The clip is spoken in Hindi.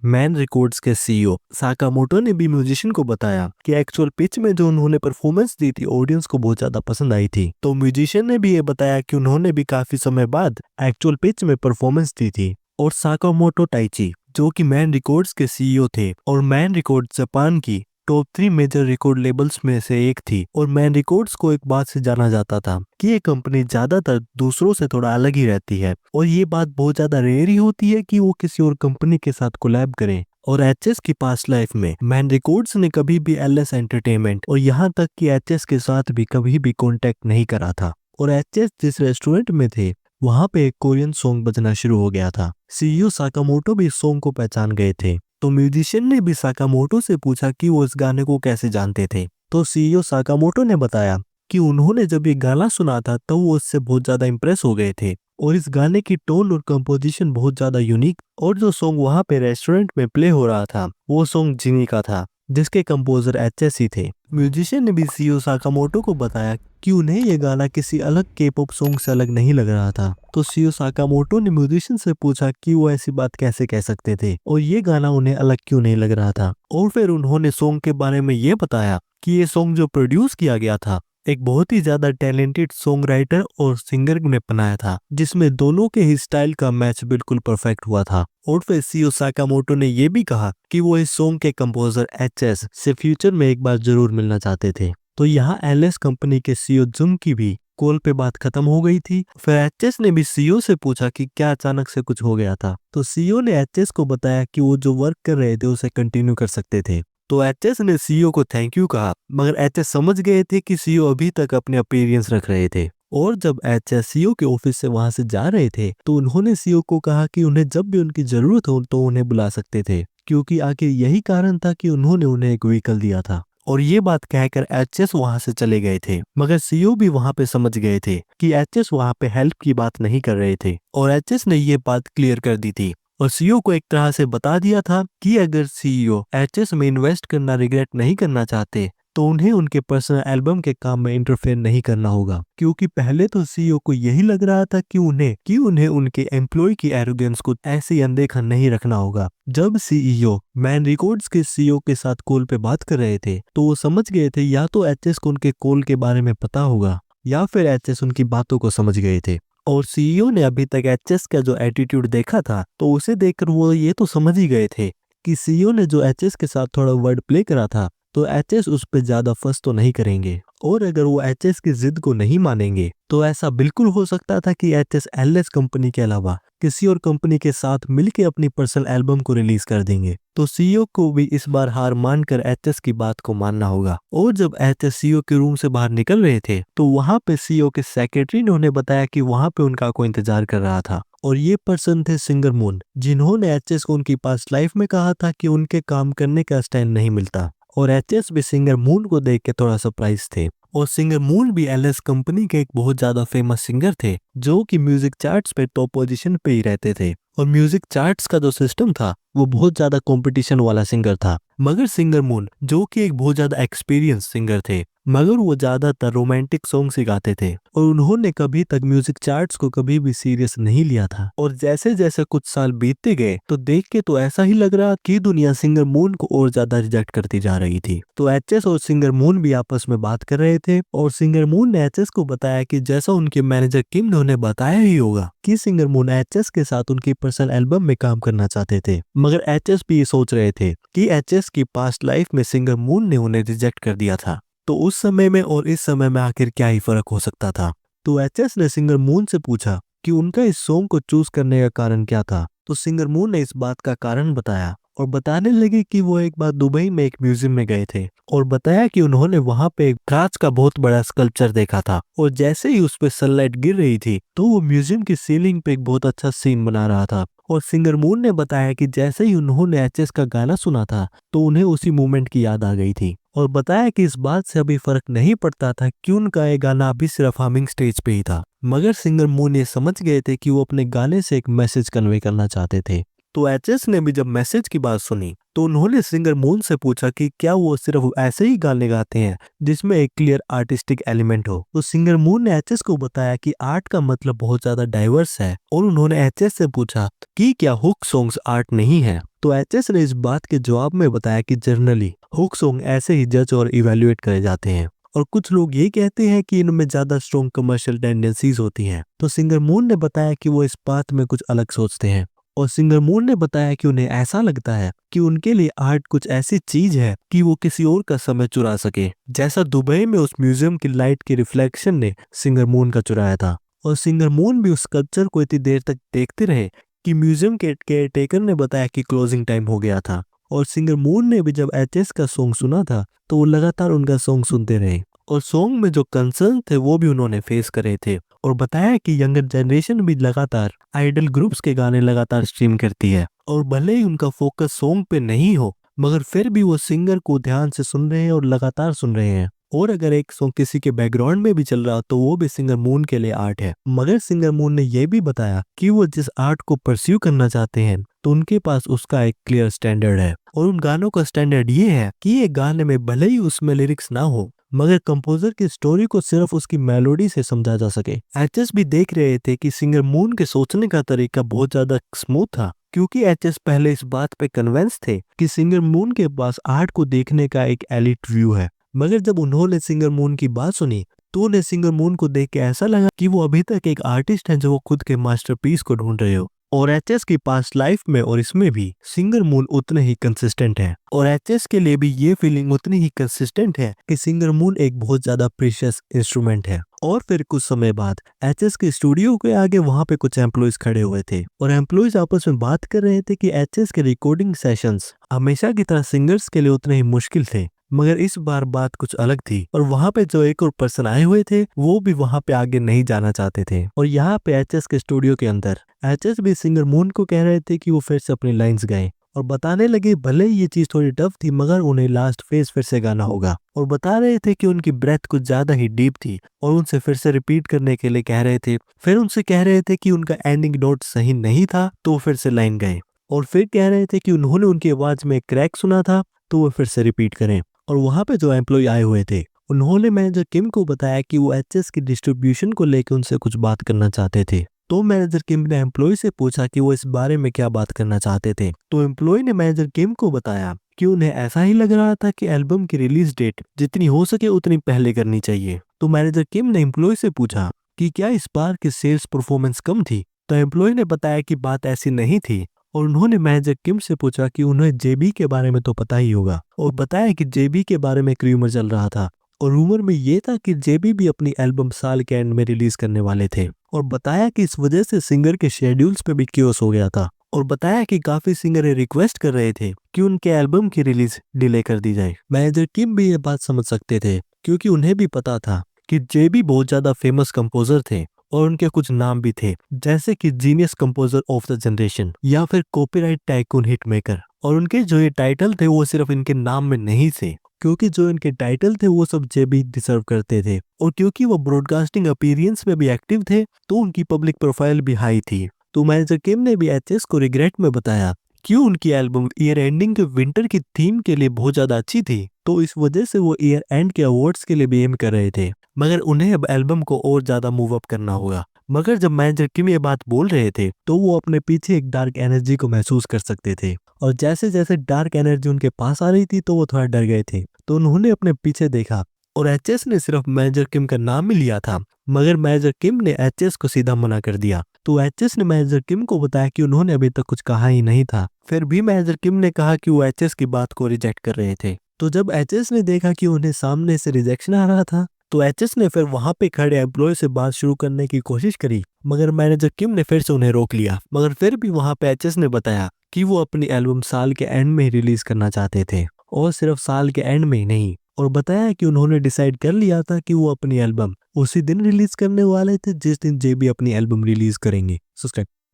मैन रिकॉर्ड्स के सीईओ साकामोटो ने भी म्यूजिशियन को बताया कि एक्चुअल पिच में जो उन्होंने परफॉर्मेंस दी थी ऑडियंस को बहुत ज्यादा पसंद आई थी। तो म्यूजिशियन ने भी ये बताया कि उन्होंने भी काफी समय बाद एक्चुअल पिच में परफॉर्मेंस दी थी। और साकामोटो टाइची जो कि मैन रिकॉर्ड्स के सीईओ थे और मैन रिकॉर्ड्स जापान की टॉप 3 मेजर रिकॉर्ड लेबल्स में से एक थी। और मैन रिकॉर्ड्स को एक बात से जाना जाता था कि ये कंपनी ज्यादातर दूसरों से थोड़ा अलग ही रहती है और ये बात बहुत ज्यादा रेयर ही होती है कि वो किसी और कंपनी के साथ कोलैब करें। और एचएस की पास्ट लाइफ में मैन रिकॉर्ड्स ने कभी भी एलएस एंटरटेनमेंट और यहाँ तक कि एचएस के साथ भी कभी भी कॉन्टेक्ट नहीं करा था। और एचएस जिस रेस्टोरेंट में थे वहां पे एक कोरियन सॉन्ग बजना शुरू हो गया था। सीईओ साकामोटो भी इस सॉन्ग को पहचान गए थे। तो म्यूजिशियन ने भी साकामोटो से पूछा कि वो इस गाने को कैसे जानते थे। तो सीईओ साकामोटो ने बताया कि उन्होंने जब ये गाना सुना था तो वो इससे बहुत ज्यादा इंप्रेस हो गए थे और इस गाने की टोन और कंपोजिशन बहुत ज्यादा यूनिक। और जो सॉन्ग वहां पे रेस्टोरेंट में प्ले हो रहा था वो सॉन्ग जिनी का था जिसके कंपोजर एचएस ही थे। म्यूजिशियन ने भी सीईओ साकामोटो को बताया कि उन्हें ये गाना किसी अलग के-पॉप सॉन्ग से अलग नहीं लग रहा था। तो सीईओ साकामोटो ने म्यूजिशियन से पूछा कि वो ऐसी बात कैसे कह सकते थे और ये गाना उन्हें अलग क्यों नहीं लग रहा था। और फिर उन्होंने सॉन्ग के बारे में ये बताया कि ये सॉन्ग जो प्रोड्यूस किया गया था एक बहुत ही ज्यादा टैलेंटेड सॉन्ग राइटर और सिंगर ने बनाया था जिसमें दोनों के ही स्टाइल का मैच बिल्कुल परफेक्ट हुआ था। और फिर सीईओ साकामोटो ने यह भी कहा कि वो इस सॉन्ग के कंपोजर एचएस से फ्यूचर में एक बार जरूर मिलना चाहते थे। तो यहाँ एलएस कंपनी के सीईओ जुंग की भी कॉल पे बात खत्म हो गई थी। फिर एचएस ने भी सीईओ से पूछा कि क्या अचानक से कुछ हो गया था। तो सीईओ ने एचएस को बताया कि वो जो वर्क कर रहे थे उसे कंटिन्यू कर सकते थे। तो एचएस ने सीईओ को थैंक यू कहा मगर एचएस समझ गए थे कि सीईओ अभी तक अपने अपीयरेंस रख रहे थे। और जब एचएस सीईओ के ऑफिस से वहां से जा रहे थे तो उन्होंने सीईओ को कहा कि उन्हें जब भी उनकी जरूरत हो तो उन्हें बुला सकते थे क्योंकि आखिर यही कारण था कि उन्होंने उन्हें एक व्हीकल दिया था। और ये बात कहकर एचएस वहां से चले गए थे मगर सीईओ भी वहां पे समझ गए थे कि एचएस वहां पे हेल्प की बात नहीं कर रहे थे और एचएस ने ये बात क्लियर कर दी थी और सीईओ को एक तरह से बता दिया था कि अगर सीईओ एचएस में इन्वेस्ट करना रिग्रेट नहीं करना चाहते तो उन्हें उनके पर्सनल एल्बम के काम में इंटरफेयर नहीं करना होगा। क्योंकि पहले तो सीईओ को यही लग रहा था कि उन्हें उनके एम्प्लॉय की एरोगेंस को ऐसे ही अनदेखा नहीं रखना होगा। जब सीईओ मैन रिकॉर्ड्स के सीईओ के साथ कॉल पे बात कर रहे थे तो वो समझ गए थे या तो एचएस को उनके कॉल के बारे में पता होगा या फिर एचएस उनकी बातों को समझ गए थे। और सीईओ ने अभी तक एचएस का जो एटीट्यूड देखा था तो उसे देखकर वो ये तो समझ ही गए थे कि सीईओ ने जो एचएस के साथ थोड़ा वर्ड प्ले करा था तो एचएस उस पर ज्यादा फर्स्ट तो नहीं करेंगे और अगर वो एचएस की जिद को नहीं मानेंगे तो ऐसा बिल्कुल हो सकता था कि एचएस एलएस कंपनी के अलावा किसी और कंपनी के साथ मिलकर अपनी पर्सनल एल्बम को रिलीज कर देंगे। तो सीईओ को भी इस बार हार मानकर एचएस की बात को मानना होगा। और जब एचएस सीईओ के रूम से बाहर निकल रहे थे तो वहां पे सीईओ के सेक्रेटरी ने उन्हें बताया कि वहां पे उनका कोई इंतजार कर रहा था और ये पर्सन थे सिंगर मून जिन्होंने एचएस को उनकी पास्ट लाइफ में कहा था कि उनके काम करने का स्टाइल नहीं मिलता। और एचएस भी सिंगर मून को देख के थोड़ा सरप्राइज थे। और सिंगर मून भी एलएस कंपनी के एक बहुत ज्यादा फेमस सिंगर थे जो कि म्यूजिक चार्ट्स पे टॉप पोजीशन पे ही रहते थे और म्यूजिक चार्ट्स का जो सिस्टम था वो बहुत ज्यादा कंपटीशन वाला सिंगर था। मगर सिंगर मून जो कि एक बहुत ज्यादा एक्सपीरियंस सिंगर थे मगर वो ज्यादातर रोमांटिक सॉन्ग ही गाते थे और उन्होंने कभी तक म्यूजिक चार्ट्स को कभी भी सीरियस नहीं लिया था। और जैसे जैसे कुछ साल बीतते गए तो देख के तो ऐसा ही लग रहा कि दुनिया सिंगर मून को और ज्यादा रिजेक्ट करती जा रही थी। तो एचएस और सिंगर मून भी आपस में बात कर रहे थे और सिंगर मून ने एचएस को बताया कि जैसा उनके मैनेजर किम ने उन्हें बताया ही होगा कि सिंगर मून एचएस के साथ उनकी पर्सनल एल्बम में काम करना चाहते थे। मगर एचएस भी ये सोच रहे थे कि एचएस की पास्ट लाइफ में सिंगर मून ने उन्हें रिजेक्ट कर दिया था तो उस समय में और इस समय में आखिर क्या ही फर्क हो सकता था। तो एचएस ने सिंगर मून से पूछा कि उनका इस सॉन्ग को चूज करने का कारण क्या था। तो सिंगर मून ने इस बात का कारण बताया और बताने लगे कि वो एक बार दुबई में एक म्यूजियम में गए थे और बताया कि उन्होंने वहां पे एक कांच का बहुत बड़ा स्कल्पचर देखा था और जैसे ही उस पर सनलाइट गिर रही थी तो वो म्यूजियम की सीलिंग पे एक बहुत अच्छा सीन बना रहा था। और सिंगर मून ने बताया कि जैसे ही उन्होंने एचएस का गाना सुना था तो उन्हें उसी मोमेंट की याद आ गई थी और बताया कि इस बात से अभी फर्क नहीं पड़ता था कि उनका ये गाना अभी सिर्फ हमिंग स्टेज पे ही था मगर सिंगर मून ये समझ गए थे कि वो अपने गाने से एक मैसेज कन्वे करना चाहते थे। तो एचएस ने भी जब मैसेज की बात सुनी तो उन्होंने सिंगर मून से पूछा कि क्या वो सिर्फ ऐसे ही गाने गाते हैं जिसमें एक क्लियर आर्टिस्टिक एलिमेंट हो। तो सिंगर मून ने एचएस को बताया कि आर्ट का मतलब बहुत ज्यादा डाइवर्स है और उन्होंने एचएस से पूछा कि क्या हुक सॉन्ग्स आर्ट नहीं है। तो एचएस ने इस बात के जवाब में बताया कि जनरली हुक सॉन्ग ऐसे ही जज और इवैल्यूएट करे जाते हैं और कुछ लोग ये कहते हैं कि इनमें ज्यादा स्ट्रॉन्ग कमर्शियल टेंडेंसीज होती हैं। तो सिंगर मून ने बताया कि वो इस बात में कुछ अलग सोचते हैं और सिंगर मून ने बताया कि उन्हें ऐसा लगता है कि उनके लिए आर्ट कुछ ऐसी चीज है कि वो किसी और का समय चुरा सके, जैसा दुबई में उस म्यूजियम की लाइट की रिफ्लेक्शन ने सिंगर मून का चुराया था। और सिंगर मून भी उस स्कल्पचर को इतनी देर तक देखते रहे कि म्यूजियम के केयरटेकर ने बताया कि क्लोजिंग टाइम हो गया था। और सिंगर मून ने भी जब एचएस का सॉन्ग सुना था तो वो लगातार उनका सॉन्ग सुनते रहे और सॉन्ग में जो कंसर्न थे वो भी उन्होंने फेस करे थे और बताया कि यंगर जनरेशन भी लगातार आइडल ग्रुप्स के गाने लगातार स्ट्रीम करती है और भले ही उनका फोकस सॉन्ग पे नहीं हो मगर फिर भी वो सिंगर को ध्यान से सुन रहे हैं और लगातार सुन रहे हैं। और अगर एक सॉन्ग किसी के बैकग्राउंड में भी चल रहा तो वो भी सिंगर मून के लिए आर्ट है। मगर सिंगर मून ने यह भी बताया कि वो जिस आर्ट को परस्यू करना चाहते हैं तो उनके पास उसका एक क्लियर स्टैंडर्ड है और उन गानों का स्टैंडर्ड ये है कि ये गाने में भले ही उसमें लिरिक्स ना हो मगर कंपोजर की स्टोरी को सिर्फ उसकी मेलोडी से समझा जा सके। एचएस भी देख रहे थे कि सिंगर मून के सोचने का तरीका बहुत ज्यादा स्मूथ था क्योंकि एचएस पहले इस बात पे कन्विंस थे कि सिंगर मून के पास आर्ट को देखने का एक एलिट व्यू है। मगर जब उन्होंने सिंगर मून की बात सुनी तो उन्हें सिंगर मून को देख के ऐसा लगा कि वो अभी तक एक आर्टिस्ट है जो वो खुद के मास्टरपीस को ढूंढ रहे हो। और एचएस की पास्ट लाइफ में और इसमें भी सिंगर मून उतने ही कंसिस्टेंट है और एचएस के लिए भी ये फीलिंग उतनी ही कंसिस्टेंट है कि सिंगर मून एक बहुत ज्यादा प्रीशियस इंस्ट्रूमेंट है। और फिर कुछ समय बाद एचएस के स्टूडियो के आगे वहां पे कुछ एम्प्लॉयज खड़े हुए थे और एम्प्लॉयज आपस में बात कर रहे थे कि एचएस के रिकॉर्डिंग सेशंस हमेशा की तरह सिंगर्स के लिए उतने ही मुश्किल थे मगर इस बार बात कुछ अलग थी और वहां पे जो एक और पर्सन आए हुए थे वो भी वहां पे आगे नहीं जाना चाहते थे। और यहाँ पे एचएस के स्टूडियो के अंदर एचएस भी सिंगर मून को कह रहे थे कि वो फिर से अपनी लाइंस गाएं और बताने लगे भले ही ये चीज थोड़ी टफ थी मगर उन्हें लास्ट फेज फिर से गाना होगा और बता रहे थे कि उनकी ब्रेथ कुछ ज्यादा ही डीप थी और उनसे फिर से रिपीट करने के लिए कह रहे थे। फिर उनसे कह रहे थे कि उनका एंडिंग नोट सही नहीं था तो फिर से लाइन गए और फिर कह रहे थे कि उन्होंने उनकी आवाज में क्रैक सुना था तो वो फिर से रिपीट करें। और वहां पे जो एम्प्लॉय आए हुए थे उन्होंने मैनेजर किम को बताया कि वो एचएस की डिस्ट्रीब्यूशन को लेकर उनसे कुछ बात करना चाहते थे। तो मैनेजर किम ने एम्प्लॉय से पूछा कि वो इस बारे में क्या बात करना चाहते थे। तो एम्प्लॉय ने मैनेजर किम को बताया कि उन्हें ऐसा ही लग रहा था कि एल्बम की रिलीज डेट जितनी हो सके उतनी पहले करनी चाहिए। तो मैनेजर किम ने एम्प्लॉय से पूछा कि क्या इस बार की सेल्स परफॉर्मेंस कम थी। तो एम्प्लॉय ने बताया कि बात ऐसी नहीं थी और उन्होंने मैनेजर किम से पूछा कि उन्हें जेबी के बारे में तो पता ही होगा और बताया कि जेबी के बारे में एक रूमर चल रहा था और रूमर में ये था कि जेबी भी अपनी एल्बम साल के एंड में रिलीज करने वाले थे और बताया कि इस वजह से सिंगर के शेड्यूल्स पे भी क्योस हो गया था और बताया कि काफी सिंगर रिक्वेस्ट कर रहे थे कि उनके एल्बम की रिलीज डिले कर दी जाए। मैनेजर किम भी ये बात समझ सकते थे क्योंकि उन्हें भी पता था कि जेबी बहुत ज्यादा फेमस कंपोजर थे और उनके कुछ नाम भी थे जैसे कि genius composer of the generation या फिर कॉपीराइट टाइकून हिट मेकर। और उनके जो ये टाइटल थे वो सिर्फ इनके नाम में नहीं थे क्योंकि जो इनके टाइटल थे वो सब जेबी डिजर्व करते थे और क्योंकि वो ब्रॉडकास्टिंग अपीयरेंस में भी एक्टिव थे तो उनकी पब्लिक प्रोफाइल भी हाई थी। तो मैनेजर किम ने भी एचएस को रिग्रेट में बताया कि उनकी एल्बम ईयर एंडिंग के विंटर की थीम के लिए बहुत ज्यादा अच्छी थी तो इस वजह से वो ईयर एंड के अवार्ड्स के लिए भी एम कर रहे थे मगर उन्हें अब एल्बम को और ज्यादा मूव अप करना होगा। मगर जब मैनेजर किम ये बात बोल रहे थे तो वो अपने पीछे एक डार्क एनर्जी को महसूस कर सकते थे और जैसे जैसे डार्क एनर्जी उनके पास आ रही थी तो वो थोड़ा डर गए थे। तो उन्होंने अपने पीछे देखा और एचएस ने सिर्फ मैनेजर किम का नाम ही लिया था मगर मैनेजर किम ने एचएस को सीधा मना कर दिया। तो एचएस ने मैनेजर किम को बताया कि उन्होंने अभी तक कुछ कहा ही नहीं था। फिर भी मैनेजर किम ने कहा कि वो एचएस की बात को रिजेक्ट कर रहे थे। तो जब एचएस ने देखा कि उन्हें सामने से रिजेक्शन आ रहा था तो एचएस ने फिर वहां पे खड़े एम्प्लॉय से बात शुरू करने की कोशिश करी मगर मैनेजर किम ने फिर से उन्हें रोक लिया। मगर फिर भी वहां पे एचएस ने बताया कि वो अपनी एल्बम साल के एंड में ही रिलीज करना चाहते थे और सिर्फ साल के एंड में ही नहीं और बताया कि उन्होंने डिसाइड कर लिया था कि वो अपनी एल्बम उसी दिन रिलीज करने वाले थे जिस दिन जेबी अपनी एल्बम रिलीज करेंगे। सब्सक्राइब